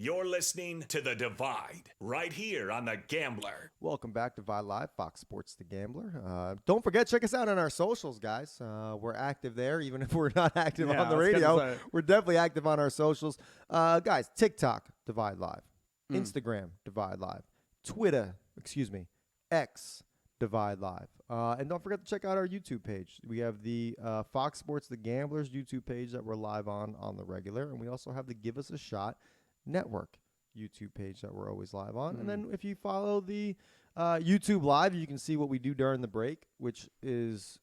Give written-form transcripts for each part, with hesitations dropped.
You're listening to The Divide right here on The Gambler. Welcome back to Divide Live, Fox Sports The Gambler. Don't forget, check us out on our socials, guys. We're active there, even if we're not active on the radio. We're definitely active on our socials. Guys, TikTok, Divide Live. Instagram, Divide Live. Twitter, X, Divide Live. And don't forget to check out our YouTube page. We have the Fox Sports The Gamblers YouTube page that we're live on the regular. And we also have the Give Us a Shot Network YouTube page that we're always live on. And then if you follow the YouTube Live, you can see what we do during the break, which is,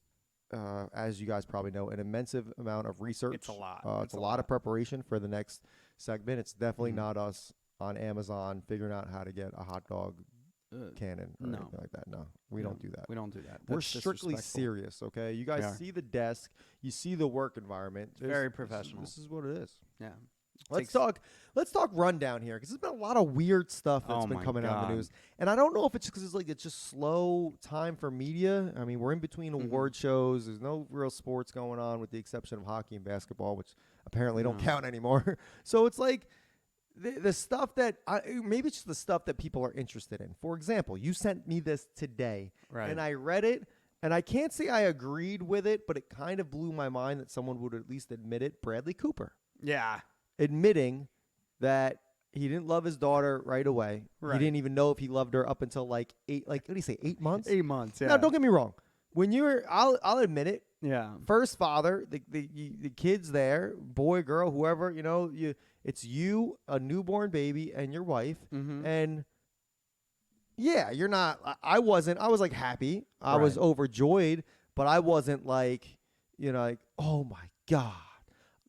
as you guys probably know, an immense amount of research. It's a lot. It's a lot of preparation for the next segment. It's definitely not us on Amazon figuring out how to get a hot dog cannon or anything like that. No, we don't do that. We don't do that. We're strictly serious, okay? You guys see the desk. You see the work environment. It's very professional. This is what it is. Yeah. Let's talk rundown here, because there's been a lot of weird stuff that's been coming out in the news, and I don't know if it's because it's just slow time for media. I mean, we're in between award shows. There's no real sports going on, with the exception of hockey and basketball, which apparently don't count anymore. So it's like the stuff that maybe it's just the stuff that people are interested in. For example, you sent me this today, and I read it, and I can't say I agreed with it, but it kind of blew my mind that someone would at least admit it. Bradley Cooper. Yeah. Admitting that he didn't love his daughter right away. Right. He didn't even know if he loved her up until what do you say, 8 months? 8 months, yeah. Now, don't get me wrong. When I'll admit it. Yeah. First father, the kid's there, boy, girl, whoever, it's you, a newborn baby, and your wife. And yeah, you're not, I was like happy. I was overjoyed, but I wasn't like, oh my God.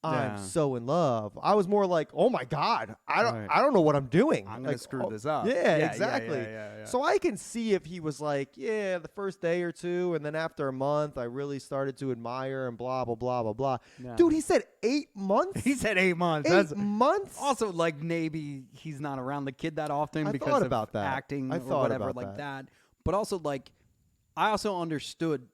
I'm so in love. I was more like, oh my God, I don't know what I'm doing. I'm gonna screw this up. Yeah, exactly. Yeah. So I can see if he was like, the first day or two, and then after a month, I really started to admire and blah blah blah blah blah. Yeah. Dude, he said 8 months. He said 8 months. 8 months. Also, like maybe he's not around the kid that often because of acting or whatever like that. But also, like, I also understood.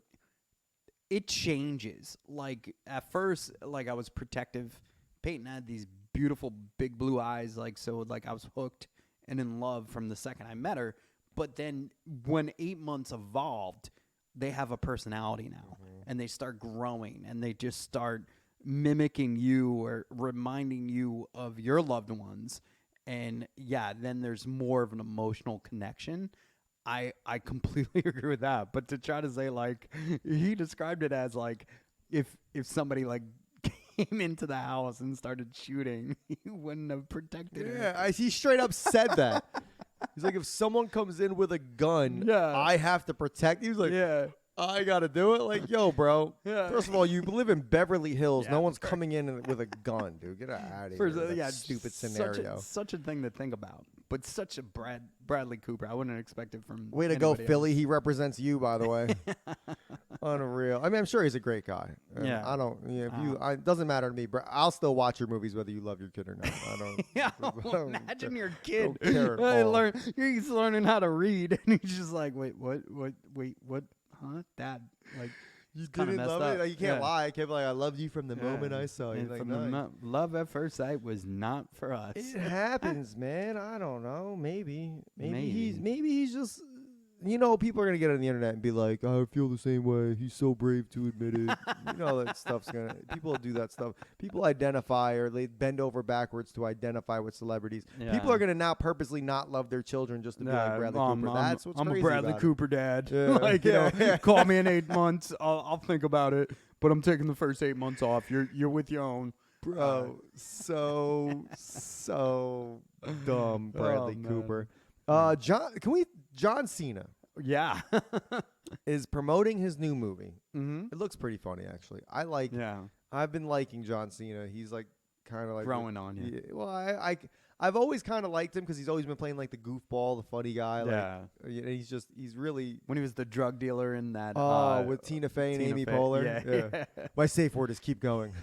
It changes. Like, at first, like, I was protective. Peyton had these beautiful big blue eyes, like, so, like, I was hooked and in love from the second I met her. But then when 8 months evolved, they have a personality now. And they start growing, and they just start mimicking you or reminding you of your loved ones. And, then there's more of an emotional connection. I completely agree with that. But to try to say, like, he described it as, like, if somebody, like, came into the house and started shooting, he wouldn't have protected her. Yeah, he straight up said that. He's like, if someone comes in with a gun, I have to protect. He was like, I got to do it. Like, yo, bro. Yeah. First of all, you live in Beverly Hills. No one's coming in with a gun, dude. Get out of here. That stupid scenario. Such a thing to think about. But such a Bradley Cooper. I wouldn't expect it from Way to go, Philly. Else. He represents you, by the way. Unreal. I mean, I'm sure he's a great guy. Yeah. I don't. It doesn't matter to me. But I'll still watch your movies whether you love your kid or not. I don't. Imagine your kid. Don't care at all. He's learning how to read, and he's just like, wait, what? Huh? Dad, like, you didn't love it? Like, you can't lie. I can't be like, I loved you from the moment I saw you. Like, love at first sight was not for us. It happens, man. I don't know. Maybe he's just, people are going to get on the internet and be like, I feel the same way. He's so brave to admit it. That stuff's going to, people do that stuff. People identify, or they bend over backwards to identify with celebrities. Yeah. People are going to now purposely not love their children just to be like Bradley Cooper. That's what's I'm crazy a Bradley about Cooper dad. Yeah. Call me in 8 months. I'll think about it. But I'm taking the first 8 months off. You're with your own. Bro, so dumb, Bradley Cooper. John Cena. Yeah. is promoting his new movie. It looks pretty funny, actually. I've been liking John Cena. He's like kind of like growing on you. Yeah, well, I've always kind of liked him because he's always been playing like the goofball, the funny guy. Like, he's really, when he was the drug dealer in that. With Tina Fey and Amy Poehler. Yeah. My safe word is keep going.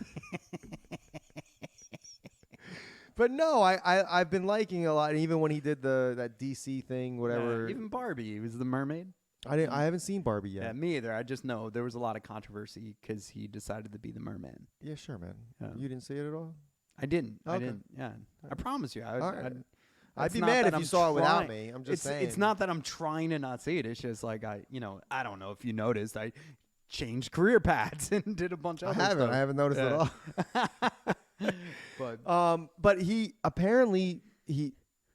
But no, I've been liking it a lot. And even when he did that DC thing, whatever. Even Barbie, he was the mermaid. I haven't seen Barbie yet. Yeah, me either. I just know there was a lot of controversy because he decided to be the merman. Yeah, sure, man. Yeah. You didn't see it at all? I didn't. Okay. I didn't. Yeah. I promise you. I'd be mad if you saw it without me. I'm just saying. It's not that I'm trying to not see it. It's just like I don't know if you noticed. I changed career paths and did a bunch of other stuff. I haven't noticed at all. But he apparently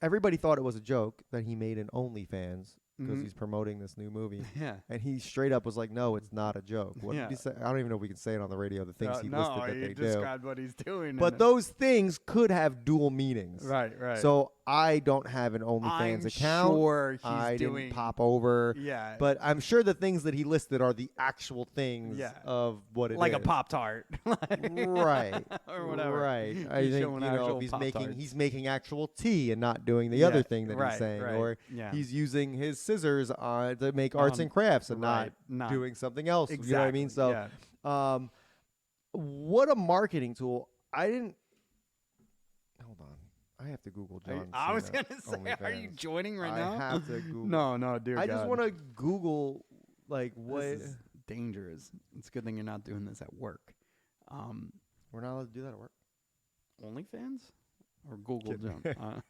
everybody thought it was a joke that he made an OnlyFans because he's promoting this new movie. Yeah. And he straight up was like, no, it's not a joke. What did he say? I don't even know if we can say it on the radio, the things he listed that they do. No, he described what he's doing. But those things could have dual meanings. Right. So I don't have an OnlyFans account. Sure I didn't pop over. Yeah. But I'm sure the things that he listed are the actual things of what it is. Like a Pop-Tart. Right. Or whatever. Right. I think, he's making actual tea and not doing the other thing that he's saying. Or he's using his scissors to make arts and crafts and not doing something else. Exactly. You know what I mean? So, what a marketing tool. Hold on. I have to Google John Cena. I was going to say, OnlyFans. Are you joining right now? I have to Google. No, dear God. I just want to Google, like, what. This is dangerous. It's a good thing you're not doing this at work. We're not allowed to do that at work? OnlyFans? Or Google John?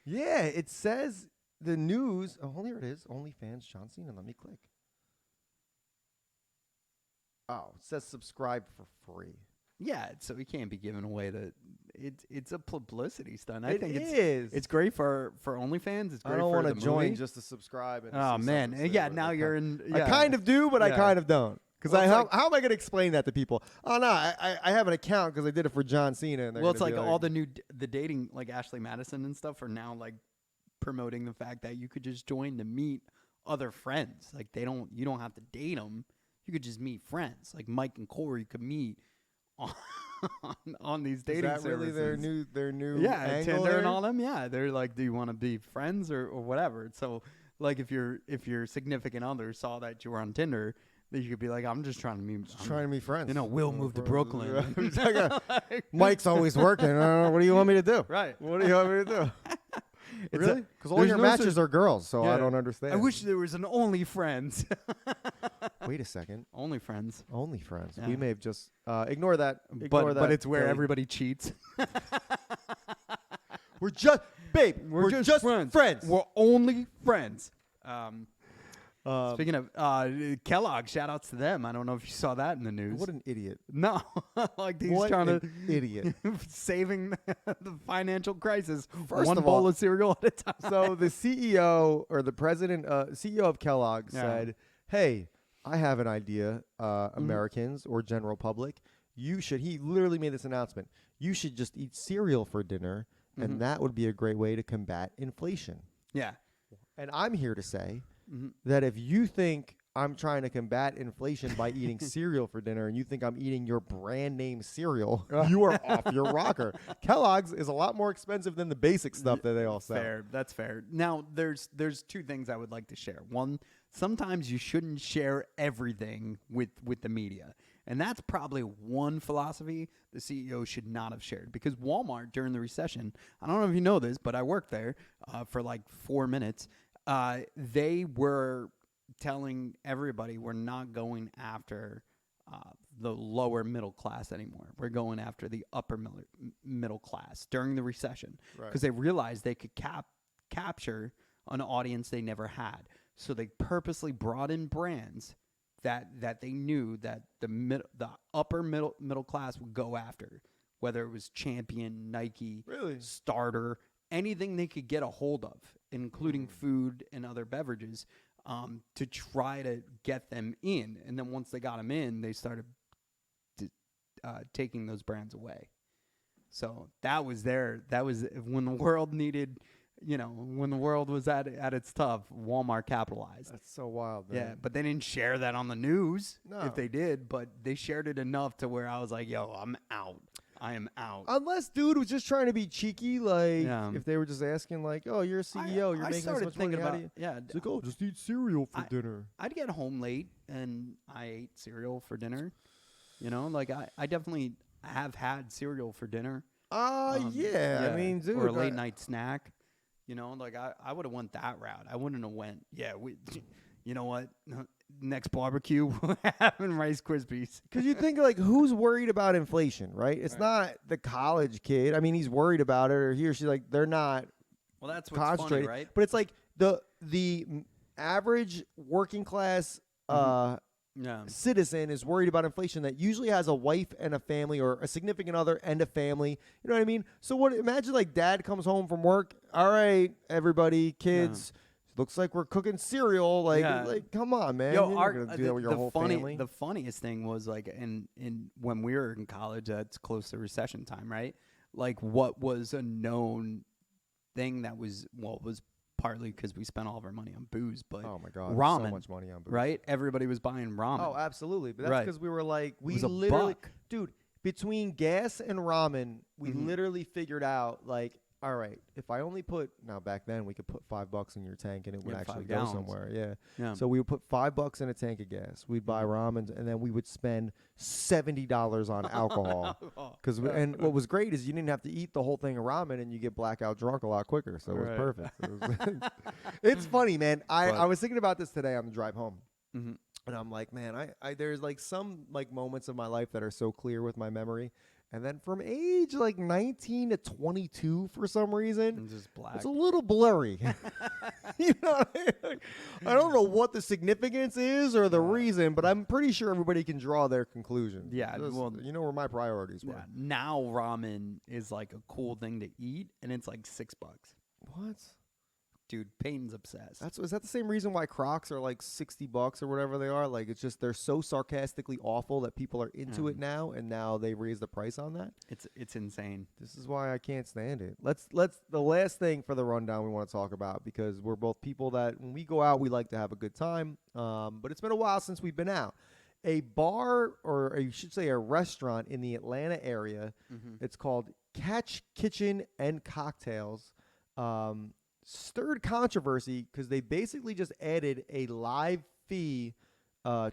Yeah, it says the news. Oh, here it is. OnlyFans, John Cena. Let me click. Oh, it says subscribe for free. Yeah, so he can't be giving away it's a publicity stunt. I think it's great for OnlyFans. It's great. I don't want to join movie. Just to subscribe. And oh man, now you're in. Yeah. I kind of do, but I kind of don't. Because how am I going to explain that to people? Oh no, I have an account because I did it for John Cena. And it's like all the dating, like Ashley Madison and stuff, are now like promoting the fact that you could just join to meet other friends. Like you don't have to date them. You could just meet friends. Like Mike and Corey could meet on these dating services. Is that really their new angle Tinder there? And all them? Yeah, they're like, do you want to be friends or whatever? So like if your significant other saw that you were on Tinder, then you could be like, I'm just trying to meet friends. You know, Will moved to Brooklyn. Mike's always working. What do you want me to do? Right. What do you want me to do? Really? Because all your matches are girls, so I don't understand. I wish there was an OnlyFriends. Wait a second. OnlyFriends. OnlyFriends. Yeah. We may have just ignore that. But it's where everybody cheats. We're just just friends. We're only friends. Speaking of Kellogg, shout outs to them. I don't know if you saw that in the news. What an idiot. No. Like he's trying to idiot. Saving the financial crisis. First one of bowl all, of cereal at a time. So the CEO or the president, CEO of Kellogg said, hey, I have an idea, Americans or general public. He literally made this announcement. You should just eat cereal for dinner, and that would be a great way to combat inflation. Yeah. And I'm here to say that if you think I'm trying to combat inflation by eating cereal for dinner and you think I'm eating your brand name cereal, you are off your rocker. Kellogg's is a lot more expensive than the basic stuff that they all sell. Fair. That's fair. Now, there's two things I would like to share. One, sometimes you shouldn't share everything with the media. And that's probably one philosophy the CEO should not have shared. Because Walmart, during the recession, I don't know if you know this, but I worked there for like 4 minutes. They were telling everybody we're not going after the lower middle class anymore. We're going after the upper middle class during the recession. Because they realized they could capture an audience they never had. So they purposely brought in brands that they knew that the upper middle class would go after, whether it was Champion, Nike, Starter, anything they could get a hold of, including food and other beverages, to try to get them in. And then once they got them in, they started taking those brands away. So that was when the world needed. When the world was at its tough, Walmart capitalized. That's so wild, man. Yeah, but they didn't share that on the news. No. If they did, but they shared it enough to where I was like, yo, I'm out. I am out. Unless dude was just trying to be cheeky, like if they were just asking like, oh, you're a CEO, you're making this much money. It's like, oh, just eat cereal for dinner. I'd get home late and I ate cereal for dinner. Like I definitely have had cereal for dinner. Yeah. I mean, dude. Or a late night snack. Like I would have went that route. I wouldn't have went, you know what? next barbecue, having Rice Krispies. Because you think, like, who's worried about inflation, right? It's not the college kid. I mean, he's worried about it, or he or she, like, they're not. Well, that's what's funny, right? But it's like the average working class citizen is worried about inflation that usually has a wife and a family, or a significant other and a family. You know what I mean? So what? Imagine, like, dad comes home from work. All right, everybody, kids. Looks like we're cooking cereal. Like, come on, man. Yo, you're not gonna do that with your whole family. The funniest thing was, like, in when we were in college, that's close to recession time, right? Like, what was a known thing that was partly because we spent all of our money on booze, but oh my god, ramen, so much money on booze, right? Everybody was buying ramen. Oh, absolutely. But that's because we were like, we it was literally, $1. dude, between gas and ramen, we literally figured out, like, all right, if I only put, now back then we could put $5 in your tank and it would actually go somewhere. Yeah. So we would put $5 in a tank of gas. We'd buy ramen, and then we would spend $70 on alcohol. And what was great is you didn't have to eat the whole thing of ramen, and you get blackout drunk a lot quicker. So it was perfect. It's funny, man. I was thinking about this today on the drive home. And I'm like, man, I there's like some like moments of my life that are so clear with my memory. And then from age like 19 to 22, for some reason, just black. It's a little blurry. You know what I mean? I don't know what the significance is or the reason, but I'm pretty sure everybody can draw their conclusions. Yeah, well, you know where my priorities were. Yeah, now ramen is like a cool thing to eat, and it's like $6. What? Dude, Peyton's obsessed. Is that the same reason why Crocs are like $60 or whatever they are? Like, it's just they're so sarcastically awful that people are into it now, and now they raise the price on that. It's insane. This is why I can't stand it. Let's the last thing for the rundown we want to talk about, because we're both people that when we go out we like to have a good time. But it's been a while since we've been out. A bar, or you should say a restaurant in the Atlanta area. It's called Catch Kitchen and Cocktails. Stirred controversy because they basically just added a live fee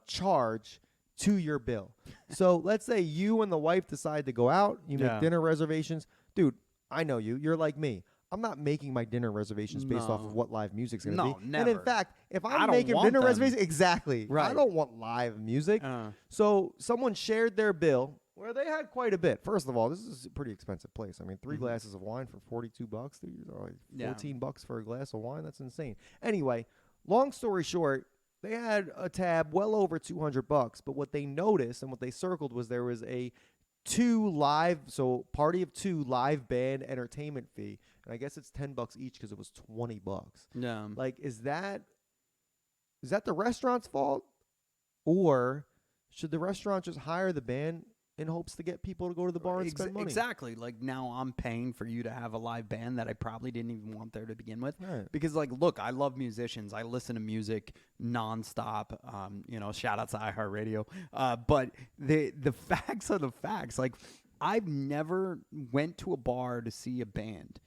charge to your bill. So let's say you and the wife decide to go out, you make dinner reservations. Dude, I know you. You're like me. I'm not making my dinner reservations based off of what live music's going to be. Never. And in fact, if I'm making dinner reservations, exactly. Right. I don't want live music. So someone shared their bill where they had quite a bit. First of all, this is a pretty expensive place. I mean, 3 glasses of wine for $42, dude, or like $14 for a glass of wine. That's insane. Anyway, long story short, they had a tab well over $200. But what they noticed and what they circled was there was a party of 2 live band entertainment fee, and I guess it's $10 each because it was $20. Yeah. Like, is that the restaurant's fault, or should the restaurant just hire the band in hopes to get people to go to the bar and spend money? Exactly. Like, now I'm paying for you to have a live band that I probably didn't even want there to begin with. Right. Because, like, look, I love musicians. I listen to music nonstop. Shout out to iHeartRadio. But the facts are the facts. Like, I've never went to a bar to see a band.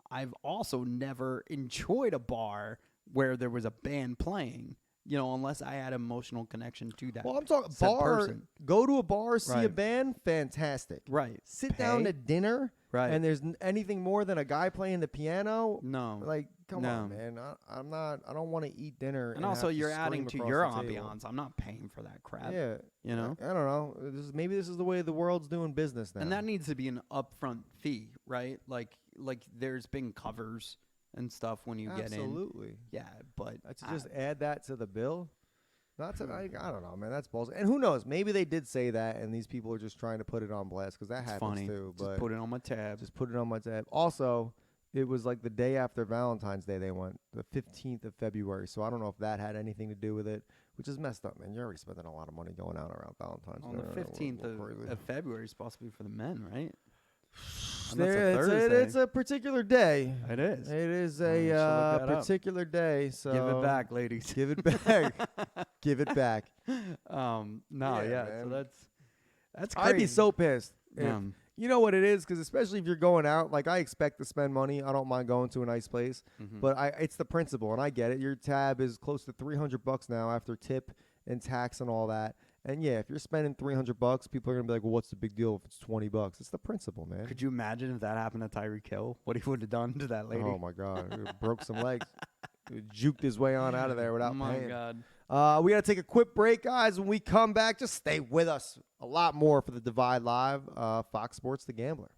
I've also never enjoyed a bar where there was a band playing. Unless I had emotional connection to that. Well, I'm talking bar. Person. Go to a bar, see a band, fantastic. Right. Sit down to dinner, right? And there's anything more than a guy playing the piano. No. Like, come on, man. I'm not. I don't want to eat dinner. And also, you're adding to your ambiance. I'm not paying for that crap. Yeah. I don't know. Maybe this is the way the world's doing business now. And that needs to be an upfront fee, right? Like there's been covers and stuff when you get in. Absolutely. Yeah, but to just add that to the bill. I don't know, man. That's bullshit. And who knows? Maybe they did say that, and these people are just trying to put it on blast because that happens funny. too. But just put it on my tab. Just put it on my tab. Also, it was like the day after Valentine's Day they went, the 15th of February. So I don't know if that had anything to do with it, which is messed up, man. You're already spending a lot of money going out around Valentine's Day. On the 15th of February is supposed to be for the men, right? It's a particular day. It is. It is a particular day. So give it back, ladies. Give it back. Give it back. So that's crazy. I'd be so pissed. Yeah. You know what it is? Because especially if you're going out, like, I expect to spend money. I don't mind going to a nice place, but it's the principle, and I get it. Your tab is close to $300 now after tip and tax and all that. And yeah, if you're spending $300, people are gonna be like, "Well, what's the big deal if it's $20?" It's the principle, man. Could you imagine if that happened to Tyreek Hill? What he would have done to that lady? Oh my God, broke some legs, juked his way on out of there without paying. God. We got to take a quick break, guys. When we come back, just stay with us. A lot more for the Divide Live, Fox Sports The Gambler.